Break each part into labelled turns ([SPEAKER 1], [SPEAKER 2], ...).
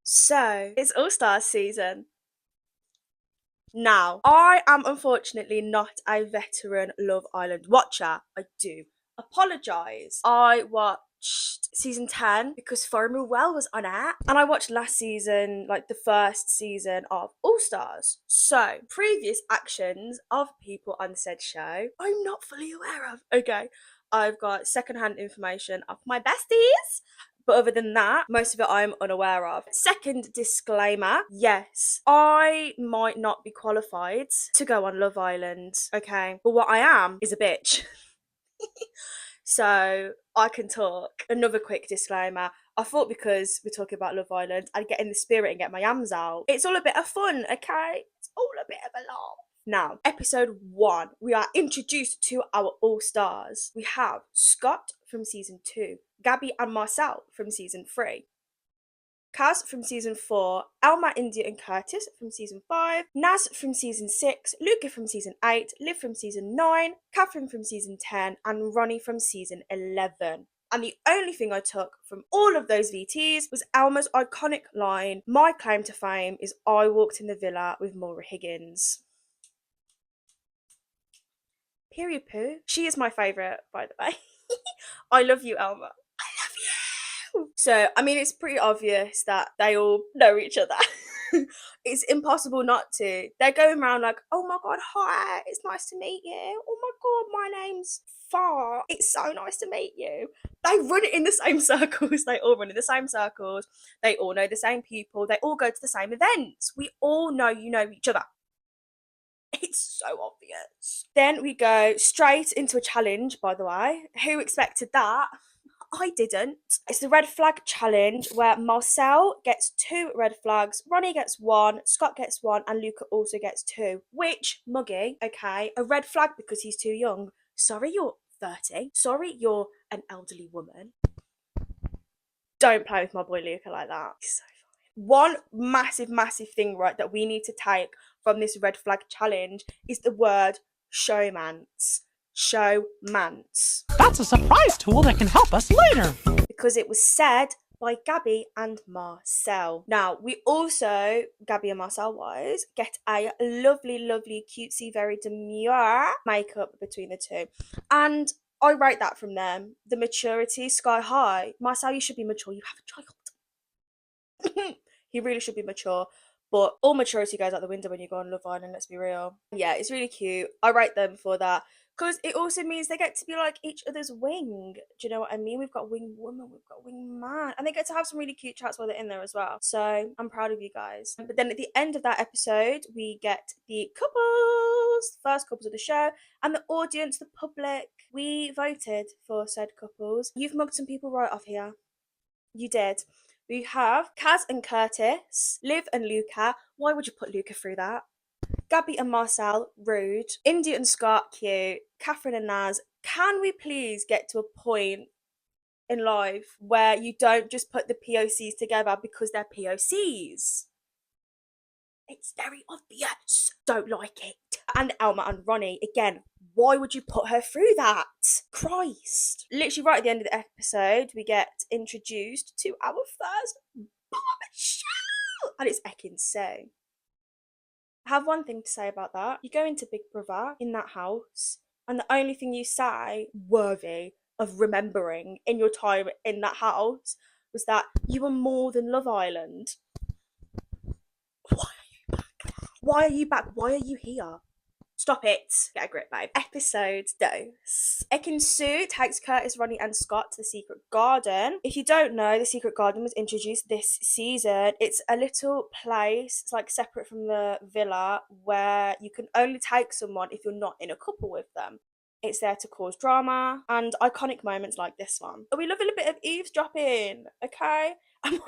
[SPEAKER 1] So, it's All Stars season. Now, I am unfortunately not a veteran Love Island watcher. I do apologise. I watched season 10 because Formula Well was on it, and I watched last season, like the first season of All Stars. So, previous actions of people on said show, I'm not fully aware of. Okay, I've got secondhand information of my besties, but other than that, most of it I'm unaware of. Second disclaimer, yes, I might not be qualified to go on Love Island, okay? But what I am is a bitch. So I can talk. Another quick disclaimer. I thought because we're talking about Love Island, I'd get in the spirit and get my yams out. It's all a bit of fun, okay? It's all a bit of a laugh. Now, episode 1, we are introduced to our All Stars. We have Scott from season 2, Gabby and Marcel from season 3, Kaz from season 4, Elma, India and Curtis from season 5, Naz from season 6, Luca from season 8, Liv from season 9, Catherine from season 10 and Ronnie from season 11. And the only thing I took from all of those VTs was Elma's iconic line, "My claim to fame is I walked in the villa with Maura Higgins." Period poo. She is my favourite, by the way. I love you, Elma. I love you. So, I mean, it's pretty obvious that they all know each other. It's impossible not to. They're going around like, "Oh my god, hi, it's nice to meet you. Oh my god, my name's Far. It's so nice to meet you." They run it in the same circles. They all run in the same circles. They all know the same people. They all go to the same events. We all know you know each other. It's so obvious. Then we go straight into a challenge, by the way. Who expected that? I didn't. It's the red flag challenge where Marcel gets 2 red flags, Ronnie gets 1, Scott gets 1, and Luca also gets 2. Which, Muggy, okay, a red flag because he's too young. Sorry, you're 30. Sorry, you're an elderly woman. Don't play with my boy Luca like that. He's so funny. One massive thing, right, that we need to take from this red flag challenge is the word showmance. Showmance.
[SPEAKER 2] That's a surprise tool that can help us later.
[SPEAKER 1] Because it was said by Gabby and Marcel. Now, we also, Gabby and Marcel wise, get a lovely, cutesy, very demure makeup between the two. And I rate that from them. The maturity, sky high. Marcel, you should be mature. You have a child. He really should be mature. But all maturity goes out the window when you go on Love Island, let's be real. Yeah, it's really cute. I rate them for that. Because it also means they get to be like each other's wing. Do you know what I mean? We've got wing woman, we've got wing man. And they get to have some really cute chats while they're in there as well. So I'm proud of you guys. But then at the end of that episode, we get the couples, first couples of the show, and the audience, the public. We voted for said couples. You've mugged some people right off here. You did. We have Kaz and Curtis, Liv and Luca. Why would you put Luca through that? Gabby and Marcel, rude. India and Scott, cute. Catherine and Naz. Can we please get to a point in life where you don't just put the POCs together because they're POCs? It's very obvious. Don't like it. And Elma and Ronnie, again, why would you put her through that? Christ. Literally right at the end of the episode, we get introduced to our first bombshell. And it's Ekin-Su. I have one thing to say about that. You go into Big Brother in that house, and the only thing you say worthy of remembering in your time in that house was that you were more than Love Island. Why are you back? Why are you back? Why are you here? Stop it. Get a grip, babe. Episode dose. Ekin-Su takes Curtis, Ronnie and Scott to the Secret Garden. If you don't know, the Secret Garden was introduced this season. It's a little place, it's like separate from the villa, where you can only take someone if you're not in a couple with them. It's there to cause drama and iconic moments like this one. We love a little bit of eavesdropping, okay? I'm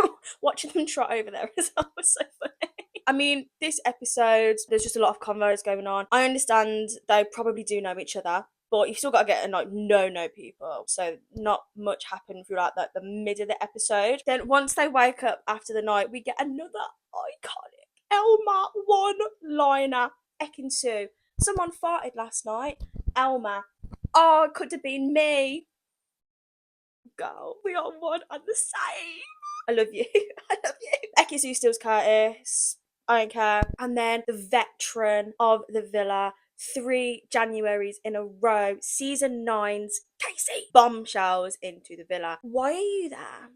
[SPEAKER 1] watching them trot over there as well was so funny. I mean, this episode, there's just a lot of convos going on. I understand they probably do know each other, but you've still got to get to like know people. So not much happened throughout like the mid of the episode. Then once they wake up after the night, we get another iconic Elma one-liner. Ekin-Su. Someone farted last night. Elma. Oh, it could have been me. Girl, we are one and the same. I love you. I love you. Ekin-Su steals Curtis. I don't care. And then the veteran of the villa, 3 Januaries in a row, season 9's Casey bombshells into the villa. Why are you there?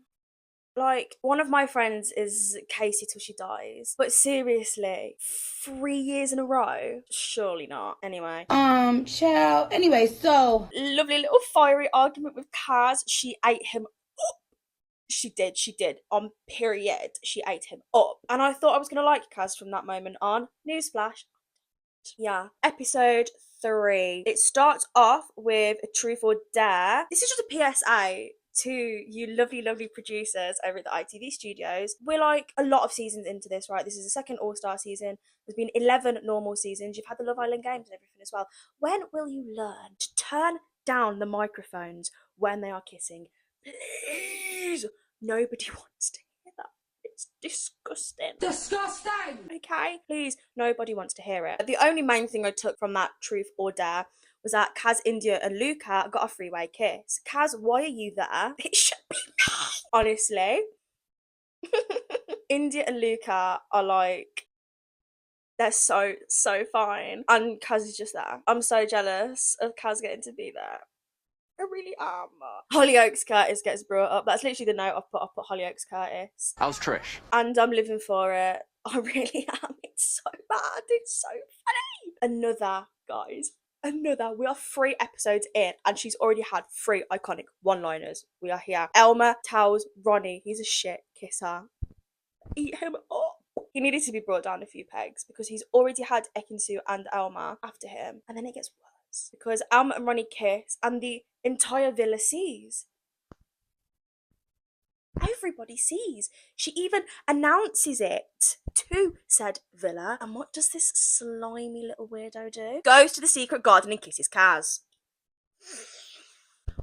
[SPEAKER 1] Like, one of my friends is Casey till she dies. But seriously, 3 years in a row? Surely not. Anyway.
[SPEAKER 3] Child. Anyway, so.
[SPEAKER 1] Lovely little fiery argument with Kaz. She ate him up. She did. On period. She ate him up. And I thought I was going to like Kaz from that moment on. Newsflash. Yeah. Episode 3. It starts off with a truth or dare. This is just a PSA to you lovely, lovely producers over at the ITV studios. We're like a lot of seasons into this, right? This is the second All-Star season. There's been 11 normal seasons. You've had the Love Island games and everything as well. When will you learn to turn down the microphones when they are kissing? Please! Nobody wants to hear that. It's disgusting.
[SPEAKER 3] Disgusting!
[SPEAKER 1] Okay? Please, nobody wants to hear it. The only main thing I took from that truth or dare was that Kaz, India and Luca got a three-way kiss. Kaz, why are you there? It should be me. Honestly. India and Luca are like, they're so fine. And Kaz is just there. I'm so jealous of Kaz getting to be there. I really am. Hollyoaks Curtis gets brought up. That's literally the note I've put up at Hollyoaks Curtis.
[SPEAKER 4] How's Trish?
[SPEAKER 1] And I'm living for it. I really am. It's so bad. It's so funny. Another, guys. Another. We are 3 episodes in and she's already had 3 iconic one-liners. We are here. Elma tells Ronnie he's a shit kisser. Eat him up. He needed to be brought down a few pegs because he's already had Ekin-Su and Elma after him. And then it gets worse because Elma and Ronnie kiss and the entire villa sees. Everybody sees. She even announces it to said villa. And what does this slimy little weirdo do? Goes to the secret garden and kisses Kaz.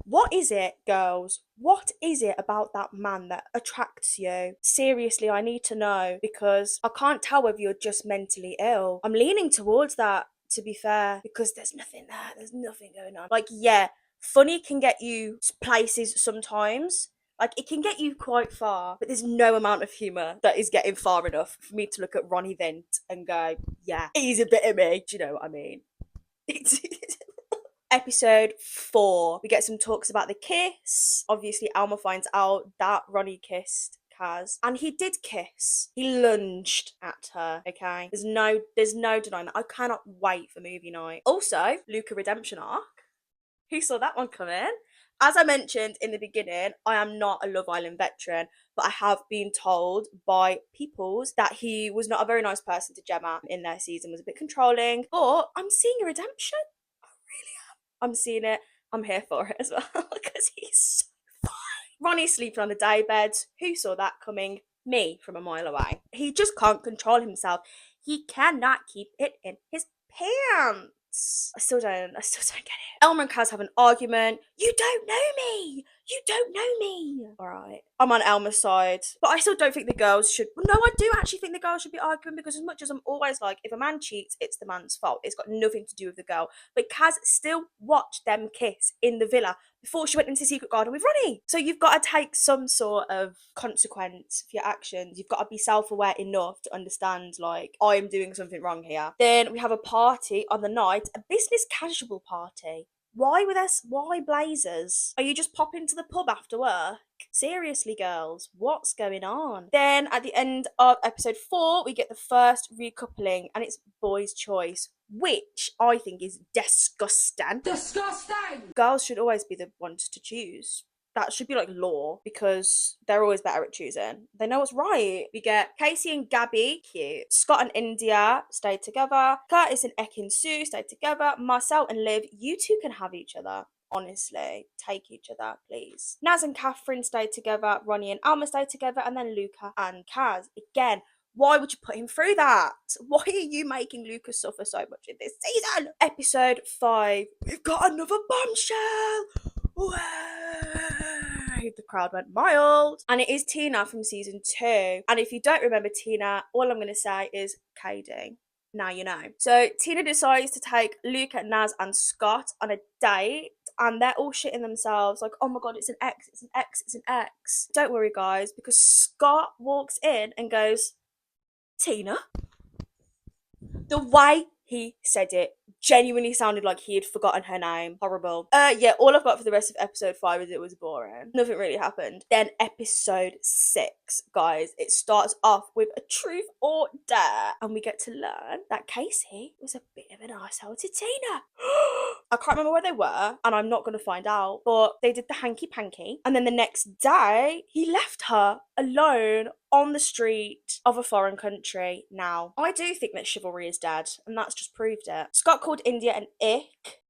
[SPEAKER 1] What is it, girls? What is it about that man that attracts you? Seriously, I need to know because I can't tell whether you're just mentally ill. I'm leaning towards that, to be fair, because there's nothing there. There's nothing going on. Like, yeah, funny can get you places sometimes. Like, it can get you quite far, but there's no amount of humour that is getting far enough for me to look at Ronnie Vint and go, yeah, he's a bit of me. Do you know what I mean? Episode 4, we get some talks about the kiss. Obviously, Alma finds out that Ronnie kissed Kaz, and he did kiss. He lunged at her. Okay, there's no denying that. I cannot wait for movie night. Also, Luca redemption arc. Who saw that one coming? As I mentioned in the beginning, I am not a Love Island veteran, but I have been told by peoples that he was not a very nice person to Gemma in their season, was a bit controlling. But I'm seeing a redemption. I really am. I'm seeing it. I'm here for it as well because he's so fine. Ronnie's sleeping on the daybed. Who saw that coming? Me from a mile away. He just can't control himself. He cannot keep it in his pants. I still don't get it. Elma and Kaz have an argument. You don't know me. You don't know me. All right. I'm on Elma's side. But I still don't think the girls should. Well, no, I do actually think the girls should be arguing because as much as I'm always like, if a man cheats, it's the man's fault. It's got nothing to do with the girl. But Kaz still watched them kiss in the villa before she went into the secret garden with Ronnie. So you've got to take some sort of consequence for your actions. You've got to be self-aware enough to understand, like, I'm doing something wrong here. Then we have a party on the night, a business casual party. Why blazers? Are you just popping to the pub after work? Seriously, girls, what's going on? Then at the end of episode 4, we get the first recoupling and it's boys' choice, which I think is disgusting.
[SPEAKER 3] Disgusting!
[SPEAKER 1] Girls should always be the ones to choose. That should be like law because they're always better at choosing. They know what's right. We get Casey and Gabby, cute. Scott and India stayed together. Curtis and Ekin-Su stayed together. Marcel and Liv, you two can have each other. Honestly, take each other, please. Naz and Catherine stayed together. Ronnie and Alma stayed together. And then Luca and Kaz. Again, why would you put him through that? Why are you making Luca suffer so much in this season? Episode 5, we've got another bombshell. Way! The crowd went wild. And it is Tina from season 2. And if you don't remember Tina, all I'm going to say is KD. Now you know. So Tina decides to take Luca, Naz and Scott on a date and they're all shitting themselves like, oh my god, it's an X, it's an X, it's an X. Don't worry, guys, because Scott walks in and goes, Tina. The way he said it genuinely sounded like he had forgotten her name. Horrible. Yeah, all I've got for the rest of episode 5 is it was boring. Nothing really happened. Then episode 6, guys, it starts off with a truth or dare, and we get to learn that Casey was a bit of an arsehole to Tina. I can't remember where they were, and I'm not going to find out, but they did the hanky panky, and then the next day, he left her alone on the street of a foreign country. Now, I do think that chivalry is dead, and that's just proved it. Scott called India an ick.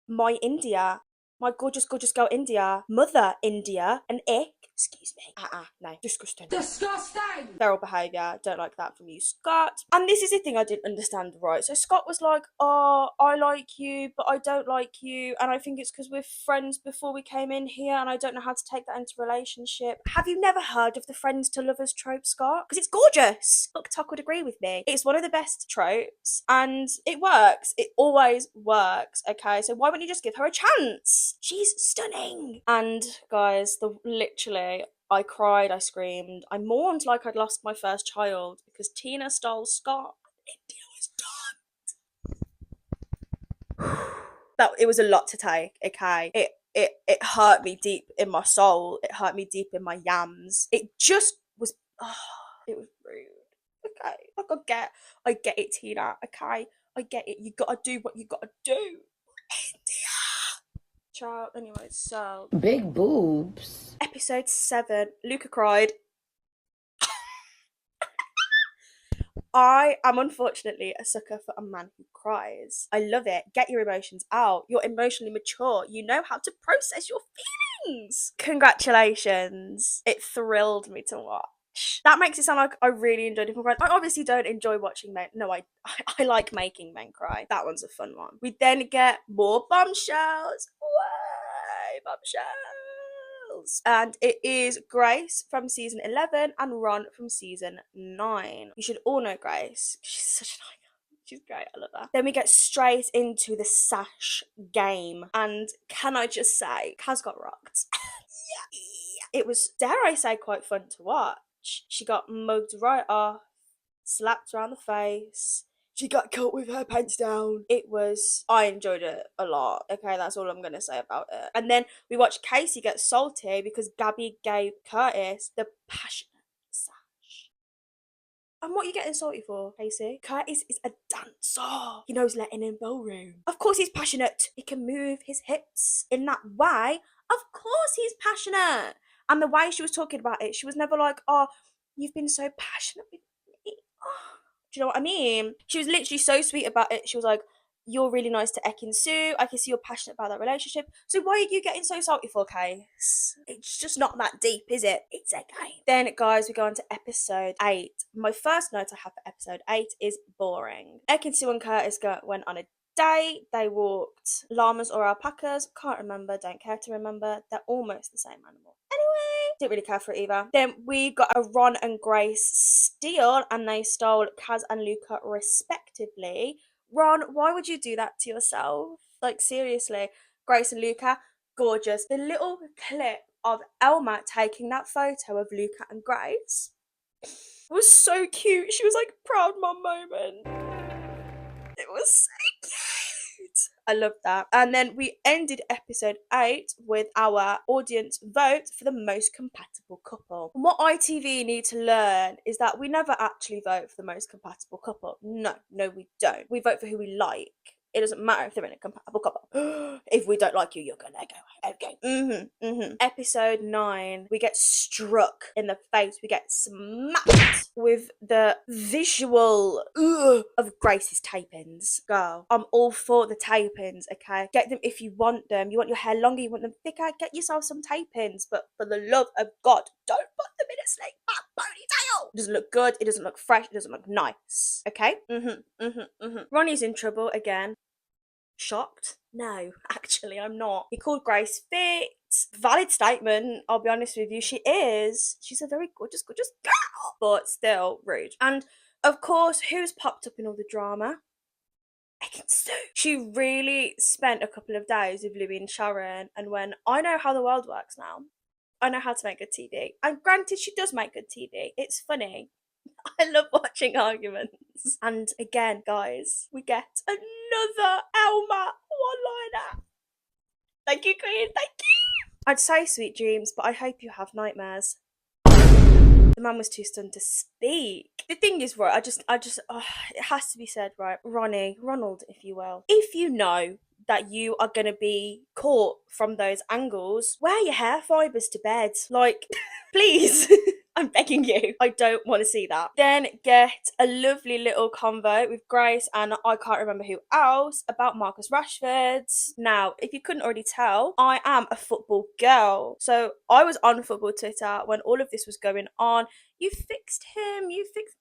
[SPEAKER 1] My India. My gorgeous, gorgeous girl India. Mother India. An ick. Excuse me. No. Disgusting.
[SPEAKER 3] Disgusting.
[SPEAKER 1] Feral behaviour. Don't like that from you, Scott. And this is the thing I didn't understand, right? So Scott was like, oh, I like you, but I don't like you. And I think it's because we're friends before we came in here, and I don't know how to take that into a relationship. Have you never heard of the friends to lovers trope, Scott? Because it's gorgeous. Look, Tuck would agree with me. It's one of the best tropes, and it works. It always works, okay? So why wouldn't you just give her a chance? She's stunning. And guys, literally, I cried, I screamed, I mourned like I'd lost my first child because Tina stole Scott. India was done. That it was a lot to take, okay? It hurt me deep in my soul. It hurt me deep in my yams. It just was, it was rude. Okay, like I get it, Tina. Okay, I get it. You gotta do what you gotta do. India. Child. Anyway, so
[SPEAKER 3] Big boobs.
[SPEAKER 1] episode 7, Luca cried. I am unfortunately a sucker for a man who cries. I love it. Get your emotions out. You're emotionally mature. You know how to process your feelings. Congratulations. It thrilled me to watch. That makes it sound like I really enjoyed it. I obviously don't enjoy watching men. No, I like making men cry. That one's a fun one. We then get more bombshells. Way bombshells. And it is Grace from season 11 and Ron from season 9. You should all know Grace. She's such an icon. She's great. I love her. Then we get straight into the sash game. And can I just say, Kaz got rocked. Yeah. It was, dare I say, quite fun to watch. She got mugged right off, slapped around the face. She got caught with her pants down. I enjoyed it a lot. Okay, that's all I'm going to say about it. And then we watched Casey get salty because Gabby gave Curtis the passionate sash. And what are you getting salty for, Casey? Curtis is a dancer. He knows letting in ballroom. Of course he's passionate. He can move his hips in that way. Of course he's passionate. And the way she was talking about it, she was never like, oh, you've been so passionate with me. Oh. Do you know what I mean? She was literally so sweet about it. She was like, you're really nice to Ekin Su. I can see you're passionate about that relationship. So why are you getting so salty for, Case? It's just not that deep, is it? It's a game. Then, guys, we go on to episode 8. My first note I have for episode 8 is boring. Ekin Su and Curtis went on a date. They walked llamas or alpacas. Can't remember, don't care to remember. They're almost the same animal. Anyway, didn't really care for it either. Then we got a Ron and Grace steal, and they stole Kaz and Luca respectively. Ron, why would you do that to yourself? Like, seriously. Grace and Luca, gorgeous. The little clip of Elma taking that photo of Luca and Grace was so cute. She was like, proud mom moment. It was so cute. I love that. And then we ended episode 8 with our audience vote for the most compatible couple. And what ITV need to learn is that we never actually vote for the most compatible couple. No, we don't. We vote for who we like. It doesn't matter if they're in a compatible couple. If we don't like you, you're gonna go. Okay. Episode 9, we get struck in the face. We get smacked with the visual of Grace's tape-ins. Girl, I'm all for the tape-ins, okay? Get them if you want them. You want your hair longer, you want them thicker, get yourself some tape-ins. But for the love of God, don't put them in a snake back ponytail. It doesn't look good, it doesn't look fresh, it doesn't look nice. Okay? Ronnie's in trouble again. Shocked? No, actually, I'm not. He called Grace fit. Valid statement, I'll be honest with you. She is. She's a very gorgeous, gorgeous girl. But still rude. And, of course, who's popped up in all the drama? Ekin-Su. She really spent a couple of days with Louis and Sharon and went, I know how the world works now. I know how to make good TV. And granted, she does make good TV. It's funny. I love watching arguments. And again, guys, we get another Elma one-liner. Thank you, Queen. Thank you. I'd say sweet dreams, but I hope you have nightmares. The man was too stunned to speak. The thing is, right, it has to be said, right, Ronald, if you will. If you know that you are going to be caught from those angles, wear your hair fibres to bed. Like, please. I'm begging you. I don't want to see that. Then get a lovely little convo with Grace and I can't remember who else about Marcus Rashford. Now, if you couldn't already tell, I am a football girl. So I was on football Twitter when all of this was going on. You fixed him.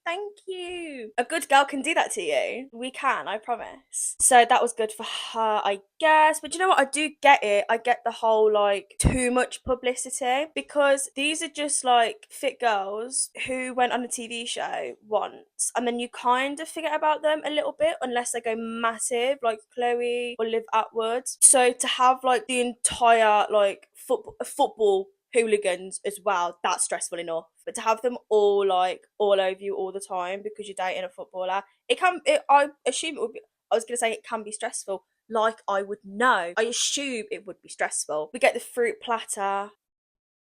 [SPEAKER 1] Thank you. A good girl can do that to you. We can, I promise. So that was good for her, I guess. But you know what? I do get it. I get the whole like too much publicity because these are just like fit girls who went on a TV show once and then you kind of forget about them a little bit unless they go massive like Chloe or Liv Atwood. So to have like the entire like football hooligans as well, that's stressful enough, but to have them all like all over you all the time because you're dating a footballer, I assume it would be, I was gonna say it can be stressful, like I would know, I assume it would be stressful. We get the fruit platter.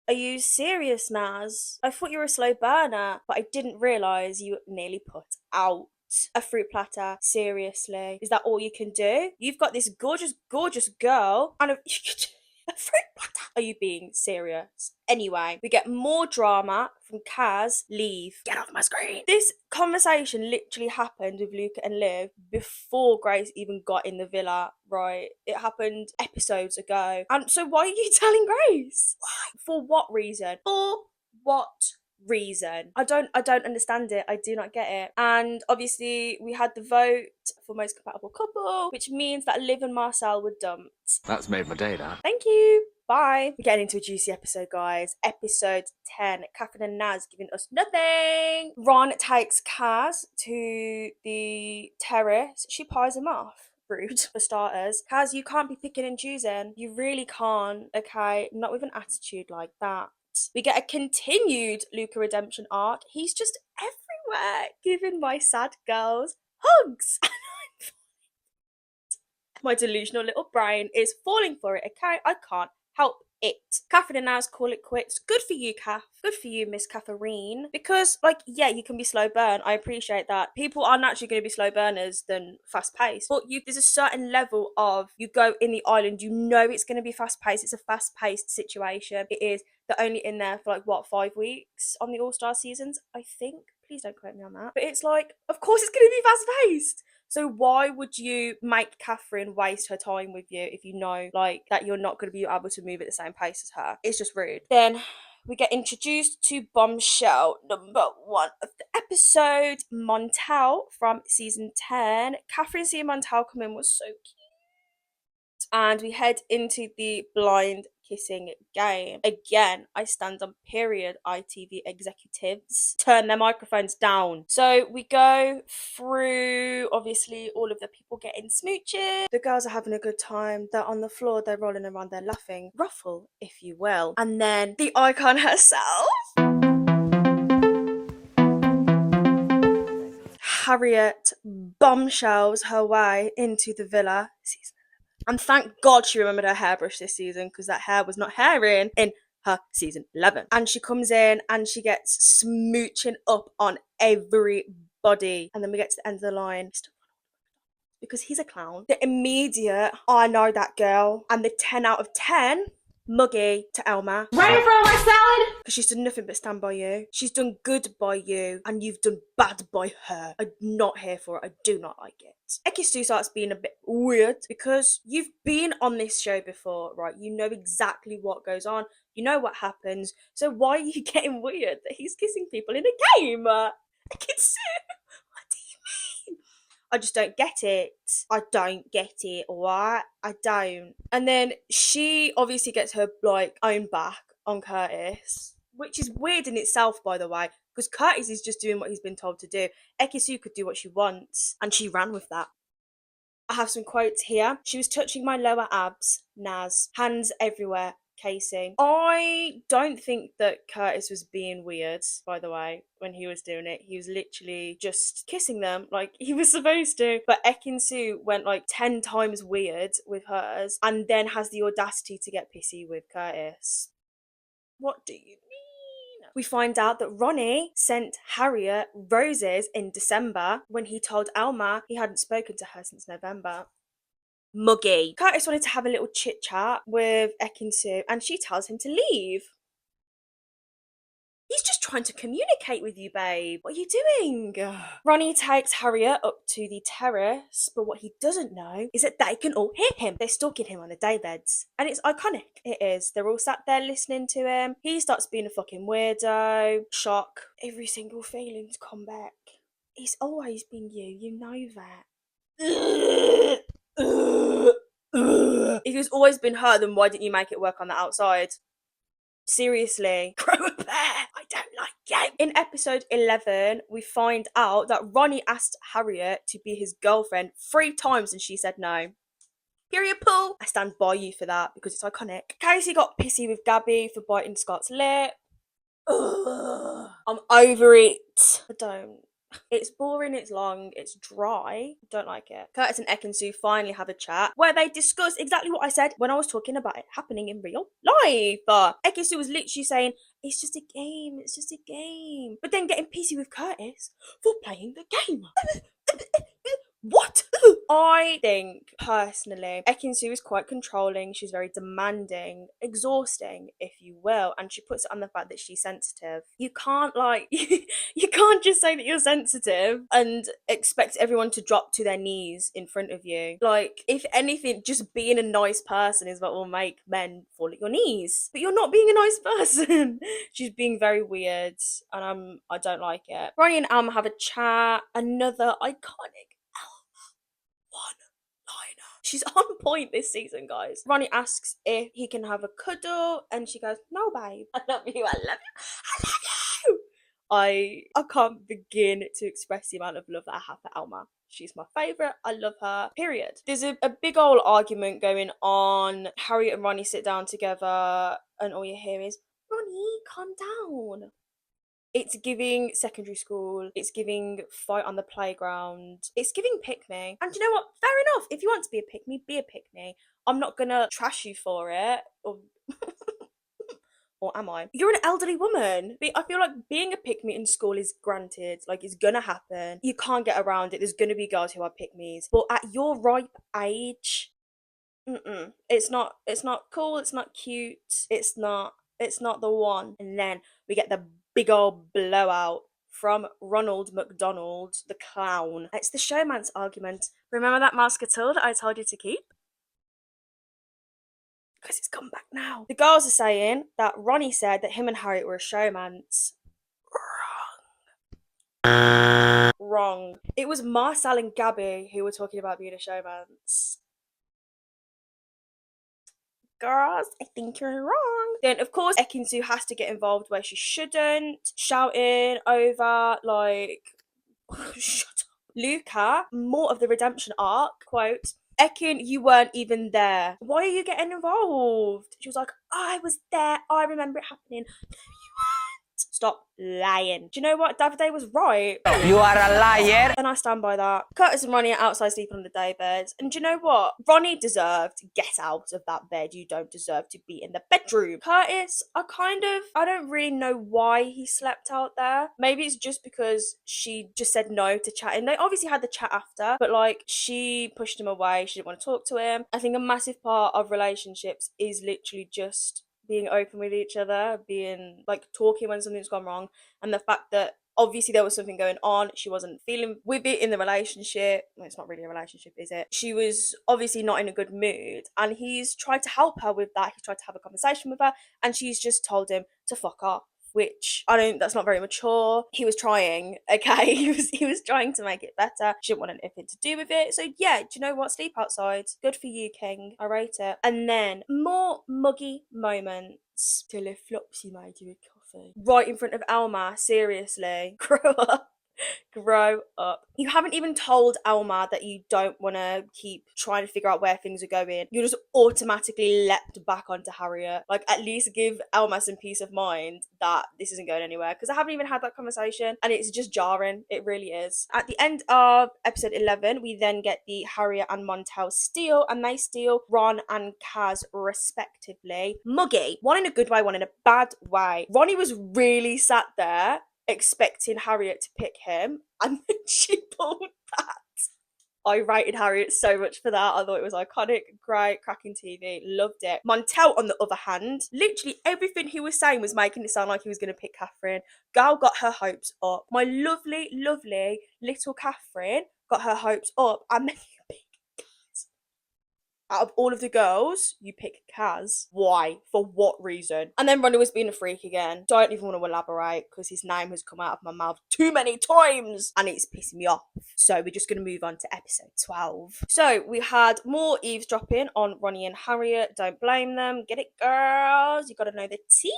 [SPEAKER 1] Are you serious, Naz? I thought you were a slow burner, but I didn't realise you nearly put out a fruit platter. Seriously, is that all you can do? You've got this gorgeous girl and a fruit platter. Are you being serious? Anyway, we get more drama from Kaz. Leave. Get off my screen. This conversation literally happened with Luca and Liv before Grace even got in the villa, right? It happened episodes ago. And so why are you telling Grace? Why? For what reason? For what reason? I don't understand it. I do not get it. And obviously we had the vote for most compatible couple, which means that Liv and Marcel were dumped.
[SPEAKER 4] That's made my day, that.
[SPEAKER 1] Thank you. Bye. We're getting into a juicy episode, guys. Episode 10. Catherine and Naz giving us nothing. Ron takes Kaz to the terrace. She pies him off. Rude, for starters. Kaz, you can't be picking and choosing. You really can't, okay? Not with an attitude like that. We get a continued Luca redemption arc. He's just everywhere, giving my sad girls hugs. My delusional little brain is falling for it, okay? I can't help it. Catherine and Naz call it quits. Good for you, Kath. Good for you, Miss Catherine. Because, like, yeah, you can be slow burn. I appreciate that. People are naturally going to be slow burners than fast paced. But there's a certain level of you go in the island, you know it's going to be fast paced. It's a fast paced situation. It is. They're only in there for like, what, 5 weeks on the All Star seasons, I think. Please don't quote me on that. But it's like, of course it's going to be fast paced. So why would you make Catherine waste her time with you if you know like that you're not going to be able to move at the same pace as her? It's just rude. Then we get introduced to bombshell number 1 of the episode, Montel from season 10. Catherine seeing Montel come in was so cute. And we head into the blind kissing game. Again, I stand on period. ITV executives turn their microphones down. So we go through obviously all of the people getting smooches. The girls are having a good time. They're on the floor, they're rolling around, they're laughing. Ruffle, if you will. And then the icon herself, Harriet, bombshells her way into the villa. And thank God she remembered her hairbrush this season because that hair was not hairing in her season 11. And she comes in and she gets smooching up on everybody. And then we get to the end of the line. Because he's a clown. The immediate, I know that girl. And the 10 out of 10, muggy to Elma.
[SPEAKER 3] Ready for my salad?
[SPEAKER 1] Because she's done nothing but stand by you. She's done good by you. And you've done bad by her. I'm not here for it. I do not like it. Ekin-Su starts being a bit weird because you've been on this show before, right? You know exactly what goes on. You know what happens. So why are you getting weird that he's kissing people in a game? Ekin-Su, what do you mean? I just don't get it. I don't get it, alright? I don't. And then she obviously gets her, like, own back on Curtis, which is weird in itself, by the way, because Curtis is just doing what he's been told to do. Ekin-Su could do what she wants, and she ran with that. I have some quotes here. She was touching my lower abs, Naz. Hands everywhere, Casey. I don't think that Curtis was being weird, by the way, when he was doing it. He was literally just kissing them like he was supposed to. But Ekin-Su went like 10 times weird with hers and then has the audacity to get pissy with Curtis. What do you mean? We find out that Ronnie sent Harriet roses in December when he told Alma he hadn't spoken to her since November. Muggy. Curtis wanted to have a little chit chat with Ekin-Su and she tells him to leave. He's just trying to communicate with you, babe. What are you doing? Ronnie takes Harriet up to the terrace, but what he doesn't know is that they can all hear him. They're stalking him on the daybeds. And it's iconic. It is. They're all sat there listening to him. He starts being a fucking weirdo. Shock. Every single feeling's come back. It's always been you. You know that. If it's always been her, then why didn't you make it work on the outside? Seriously, grow a pair. I don't like you. In episode 11, we find out that Ronnie asked Harriet to be his girlfriend 3 times and she said no. Period, Paul. I stand by you for that because it's iconic. Casey got pissy with Gabby for biting Scott's lip. Ugh. I'm over it. I don't. It's boring, it's long, it's dry. Don't like it. Curtis and Ekin-Su finally have a chat where they discuss exactly what I said when I was talking about it happening in real life. Ekin-Su was literally saying, it's just a game, it's just a game. But then getting pissy with Curtis for playing the game. What? I think, personally, Ekin-Su is quite controlling. She's very demanding, exhausting, if you will. And she puts it on the fact that she's sensitive. You can't, you can't just say that you're sensitive and expect everyone to drop to their knees in front of you. Like, if anything, just being a nice person is what will make men fall at your knees. But you're not being a nice person. She's being very weird, and I don't like it. Ronnie and Alma have a chat. Another iconic one-liner. She's on point this season, guys. Ronnie asks if he can have a cuddle, and she goes, no, babe. I love you, I love you, I love you. I can't begin to express the amount of love that I have for Alma. She's my favourite. I love her. Period. There's a big old argument going on. Harriet and Ronnie sit down together, and all you hear is, Ronnie, calm down. It's giving secondary school. It's giving fight on the playground. It's giving pick me. And you know what? Fair enough. If you want to be a pick me, be a pick me. I'm not gonna trash you for it. Or am I? You're an elderly woman. I feel like being a pick me in school is granted. Like, it's gonna happen. You can't get around it. There's gonna be girls who are pick me's. But at your ripe age, it's not cool. It's not cute. It's not the one. And then we get the big old blowout from Ronald McDonald, the clown. It's the showmance argument. Remember that Muscatel that I told you to keep? Because it's come back now. The girls are saying that Ronnie said that him and Harriet were a showmance. Wrong. It was Marcel and Gabby who were talking about being a showmance. Girls, I think you're wrong. Then, of course, Ekin-Su has to get involved where she shouldn't, shouting over, like, shut up. Luca, more of the redemption arc, quote, Ekin, you weren't even there. Why are you getting involved? She was like, I was there. I remember it happening. No, you weren't. Stop lying. Do you know what? Davide was right.
[SPEAKER 4] You are a liar.
[SPEAKER 1] And I stand by that. Curtis and Ronnie are outside sleeping on the day beds. And do you know what? Ronnie deserved to get out of that bed. You don't deserve to be in the bedroom. Curtis, I don't really know why he slept out there. Maybe it's just because she just said no to chatting. They obviously had the chat after, but like, she pushed him away. She didn't want to talk to him. I think a massive part of relationships is literally just being open with each other, being like talking when something's gone wrong, and the fact that obviously there was something going on. She wasn't feeling with it in the relationship. Well, it's not really a relationship, is it? She was obviously not in a good mood, and he's tried to help her with that. He's tried to have a conversation with her, and she's just told him to fuck off. Which that's not very mature. He was trying, okay? He was trying to make it better. She didn't want anything to do with it. So yeah, do you know what? Sleep outside. Good for you, King. I rate it. And then more muggy moments. Till a Flopsy made you a coffee. Right in front of Alma, seriously. Grow up. Grow up. You haven't even told Elma that you don't want to keep trying to figure out where things are going. You just automatically leapt back onto Harriet. Like, at least give Elma some peace of mind that this isn't going anywhere, because I haven't even had that conversation and it's just jarring. It really is. At the end of episode 11, we then get the Harriet and Montel steal, and they steal Ron and Kaz respectively. Muggy. One in a good way, one in a bad way. Ronnie was really sat there expecting Harriet to pick him, and then she pulled that. I rated Harriet so much for that. I thought it was iconic, great, cracking TV, loved it. Montel, on the other hand, literally everything he was saying was making it sound like he was going to pick Catherine. Girl got her hopes up. My lovely, lovely little Catherine got her hopes up, and then you pick Kaz. Out of all of the girls, you pick Kaz. Why? For what reason? And then Ronnie was being a freak again. Don't even want to elaborate because his name has come out of my mouth too many times and it's pissing me off. So we're just going to move on to episode 12. So we had more eavesdropping on Ronnie and Harriet. Don't blame them. Get it, girls. You got to know the tea.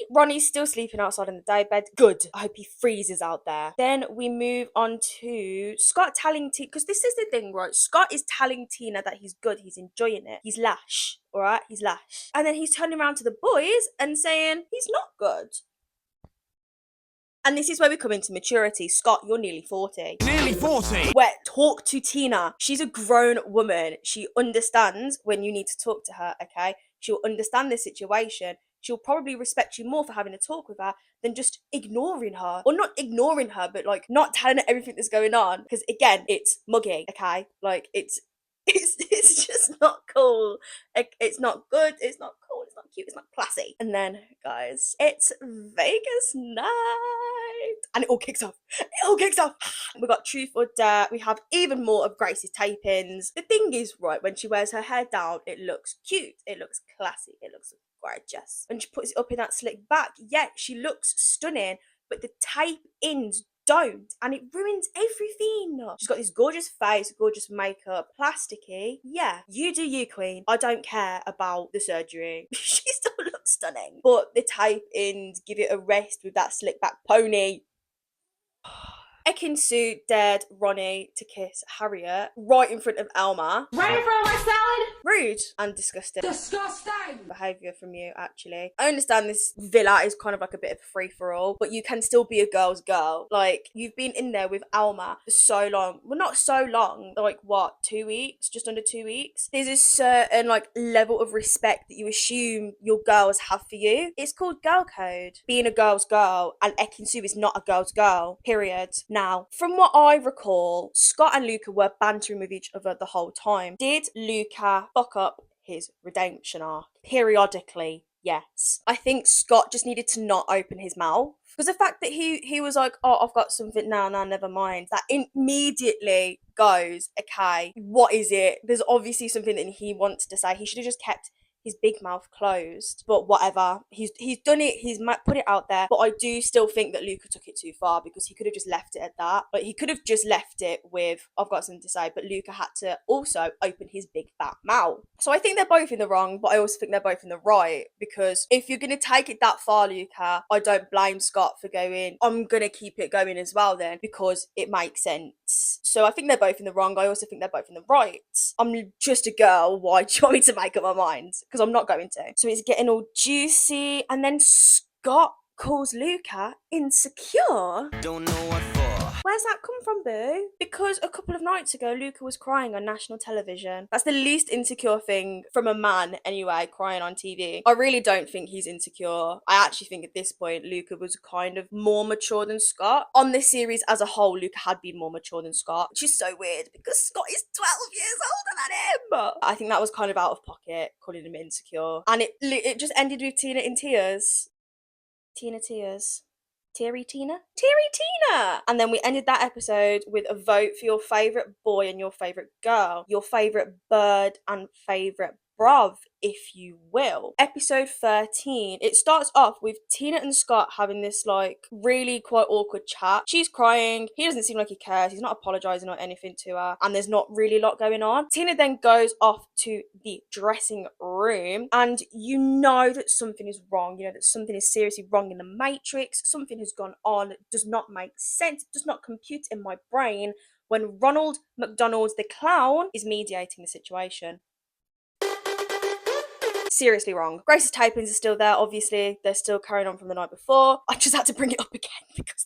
[SPEAKER 1] Ronnie's still sleeping outside in the daybed. Good. I hope he freezes out there. Then we move on to Scott telling Tina, because this is the thing, right? Scott is telling Tina that he's good, he's enjoying it. He's lash, all right? He's lash. And then he's turning around to the boys and saying he's not good. And this is where we come into maturity. Scott, you're nearly 40.
[SPEAKER 2] Nearly 40.
[SPEAKER 1] Where talk to Tina. She's a grown woman. She understands when you need to talk to her, okay? She'll understand the situation. She'll probably respect you more for having a talk with her than just ignoring her. Or not ignoring her, but like not telling her everything that's going on. Because again, it's muggy, okay? Like it's just not cool. It's not good. It's not cool. It's not cute. It's not classy. And then, guys, it's Vegas night. And it all kicks off. It all kicks off. We got Truth or Dare. We have even more of Grace's tapings. The thing is, right, when she wears her hair down, it looks cute. It looks classy. It looks gorgeous. When she puts it up in that slick back, yeah, she looks stunning, but the tape ins don't, and it ruins everything. She's got this gorgeous face, gorgeous makeup, plasticky. Yeah, you do you, queen. I don't care about the surgery. She still looks stunning, but the tape ins give it a rest with that slick back pony. Ekin-Su dared Ronnie to kiss Harriet right in front of Elma.
[SPEAKER 3] Right in front of my salad?
[SPEAKER 1] Rude and disgusting.
[SPEAKER 3] Disgusting!
[SPEAKER 1] Behaviour from you, actually. I understand this villa is kind of like a bit of a free-for-all, but you can still be a girl's girl. Like, you've been in there with Alma for so long. Well, not so long. Like, what, 2 weeks? Just under 2 weeks? There's a certain, like, level of respect that you assume your girls have for you. It's called girl code. Being a girl's girl, and Ekin-Su is not a girl's girl. Period. Now, from what I recall, Scott and Luca were bantering with each other the whole time. Did Luca fuck up his redemption arc? Periodically, yes. I think Scott just needed to not open his mouth. Because the fact that he was like, oh, I've got something now, never mind. That immediately goes, okay, what is it? There's obviously something that he wants to say. He should have just kept his big mouth closed, but whatever, he's done it, he's put it out there. But I do still think that Luca took it too far, because he could have just left it at that. Like, he could have just left it with, I've got something to say, but Luca had to also open his big fat mouth. So I think they're both in the wrong, but I also think they're both in the right, because if you're gonna take it that far, Luca, I don't blame Scott for going, I'm gonna keep it going as well then, because it makes sense. So I think they're both in the wrong. I also think they're both in the right. I'm just a girl. Why do you want me to make up my mind? Because I'm not going to. So it's getting all juicy, and then Scott calls Luca insecure.
[SPEAKER 4] Don't know what for.
[SPEAKER 1] Where's that come from, boo? Because a couple of nights ago, Luca was crying on national television. That's the least insecure thing from a man, anyway, crying on TV. I really don't think he's insecure. I actually think at this point, Luca was kind of more mature than Scott. On this series as a whole, Luca had been more mature than Scott, which is so weird because Scott is 12 years older than him. I think that was kind of out of pocket, calling him insecure. And it just ended with Tina in tears. Tina tears. Teary Tina? And then we ended that episode with a vote for your favourite boy and your favourite girl, your favourite bird and favourite Brov, if you will. Episode 13, it starts off with Tina and Scott having this like really quite awkward chat. She's crying, he doesn't seem like he cares, he's not apologising or anything to her, and there's not really a lot going on. Tina then goes off to the dressing room, and you know that something is wrong, you know that something is seriously wrong in the Matrix, something has gone on that does not make sense, does not compute in my brain when Ronald McDonald the clown is mediating the situation. Seriously wrong. Grace's tapings are still there, obviously. They're still carrying on from the night before. I just had to bring it up again because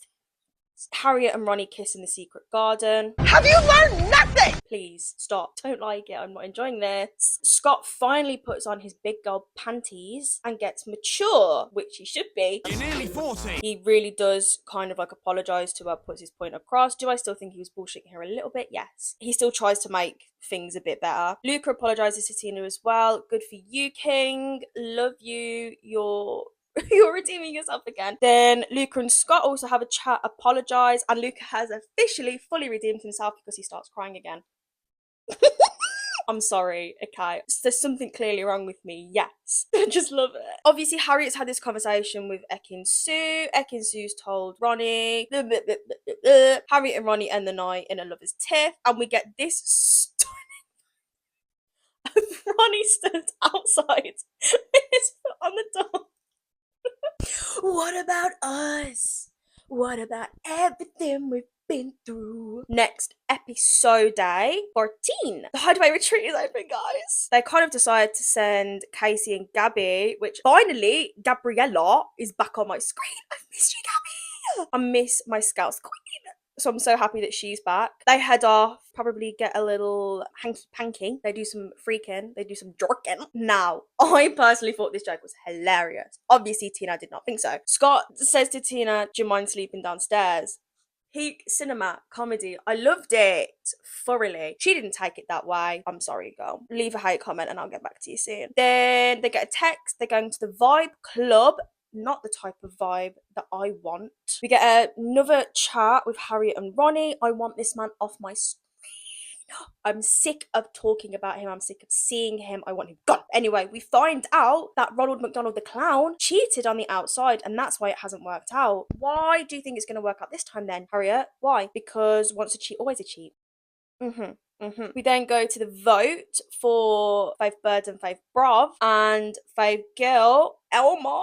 [SPEAKER 1] Harriet and Ronnie kiss in the secret garden.
[SPEAKER 3] Have you learned nothing?
[SPEAKER 1] Please stop. Don't like it. I'm not enjoying this. Scott finally puts on his big girl panties and gets mature, which he should be.
[SPEAKER 4] You're nearly 40.
[SPEAKER 1] He really does kind of like apologise to her, puts his point across. Do I still think he was bullshitting her a little bit? Yes. He still tries to make things a bit better. Luca apologises to Tina as well. Good for you, King. Love you. You're redeeming yourself again. Then Luca and Scott also have a chat, apologise, and Luca has officially fully redeemed himself because he starts crying again. I'm sorry, okay. There's something clearly wrong with me, yes. I just love it. Obviously, Harriet's had this conversation with Ekin Su. Ekin Su's told Ronnie. Harriet and Ronnie end the night in a lover's tiff, and we get this stunning Ronnie stood outside with his foot on the door. What about us? What about everything we've been through? Next episode day 14. The Hideaway Retreat is open, guys. They kind of decided to send Casey and Gabby, which finally Gabriella is back on my screen. I've missed you, Gabby. I miss my Scouts Queen. So I'm so happy that she's back. They head off, probably get a little hanky-panky. They do some freaking, they do some jerking. Now, I personally thought this joke was hilarious. Obviously, Tina did not think so. Scott says to Tina, do you mind sleeping downstairs? Peak cinema comedy. I loved it thoroughly. She didn't take it that way. I'm sorry, girl. Leave a hate comment and I'll get back to you soon. Then they get a text. They're going to the Vibe Club. Not the type of vibe that I want. We get another chat with Harriet and Ronnie. I want this man off my screen. I'm sick of talking about him. I'm sick of seeing him. I want him gone. Anyway, we find out that Ronald McDonald the clown cheated on the outside, and that's why it hasn't worked out. Why do you think it's going to work out this time then, Harriet? Why? Because once a cheat, always a cheat. We then go to the vote for Faith Bird and Faith Brov, and Faith Girl, Elma.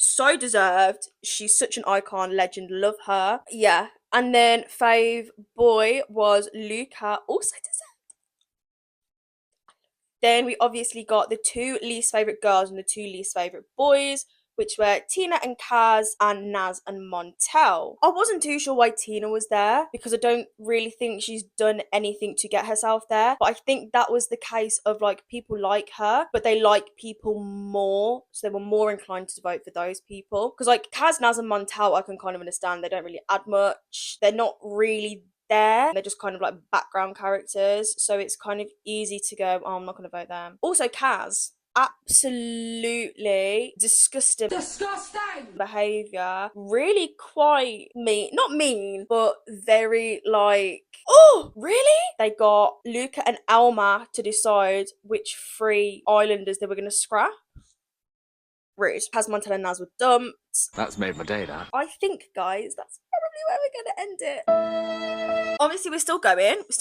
[SPEAKER 1] So deserved. She's such an icon, legend, love her. Yeah. And then Fave Boy was Luca, also deserved. Then we obviously got the two least favourite girls and the two least favourite boys, which were Tina and Kaz and Naz and Montel. I wasn't too sure why Tina was there because I don't really think she's done anything to get herself there. But I think that was the case of like people like her, but they like people more. So they were more inclined to vote for those people. Because like Kaz, Naz and Montel, I can kind of understand. They don't really add much. They're not really there. They're just kind of like background characters. So it's kind of easy to go, oh, I'm not going to vote them. Also Kaz. Absolutely disgusting behaviour. Really quite mean. Not mean, but very like, oh, really? They got Luca and Alma to decide which three islanders they were going to scrap. Rude. Kaz, Montel and Naz were dumped.
[SPEAKER 4] That's made my day, that.
[SPEAKER 1] I think, guys, that's probably where we're going to end it. Obviously, we're still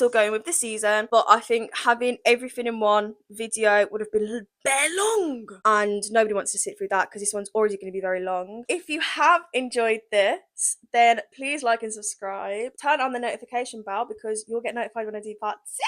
[SPEAKER 1] going with the season, but I think having everything in one video would have been bare long, and nobody wants to sit through that because this one's already going to be very long. If you have enjoyed this, then please like and subscribe. Turn on the notification bell because you'll get notified when I do part 6.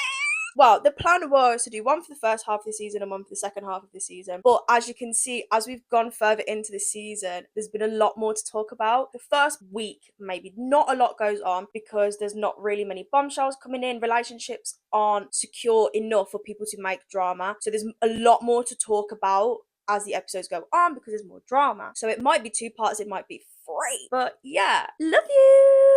[SPEAKER 1] Well, the plan was to do one for the first half of the season and one for the second half of the season. But as you can see, as we've gone further into the season, there's been a lot more to talk about. The first week, maybe not a lot goes on because there's not really many bombshells coming in. Relationships aren't secure enough for people to make drama. So there's a lot more to talk about as the episodes go on because there's more drama. So it might be 2 parts, it might be 3. But yeah, love you.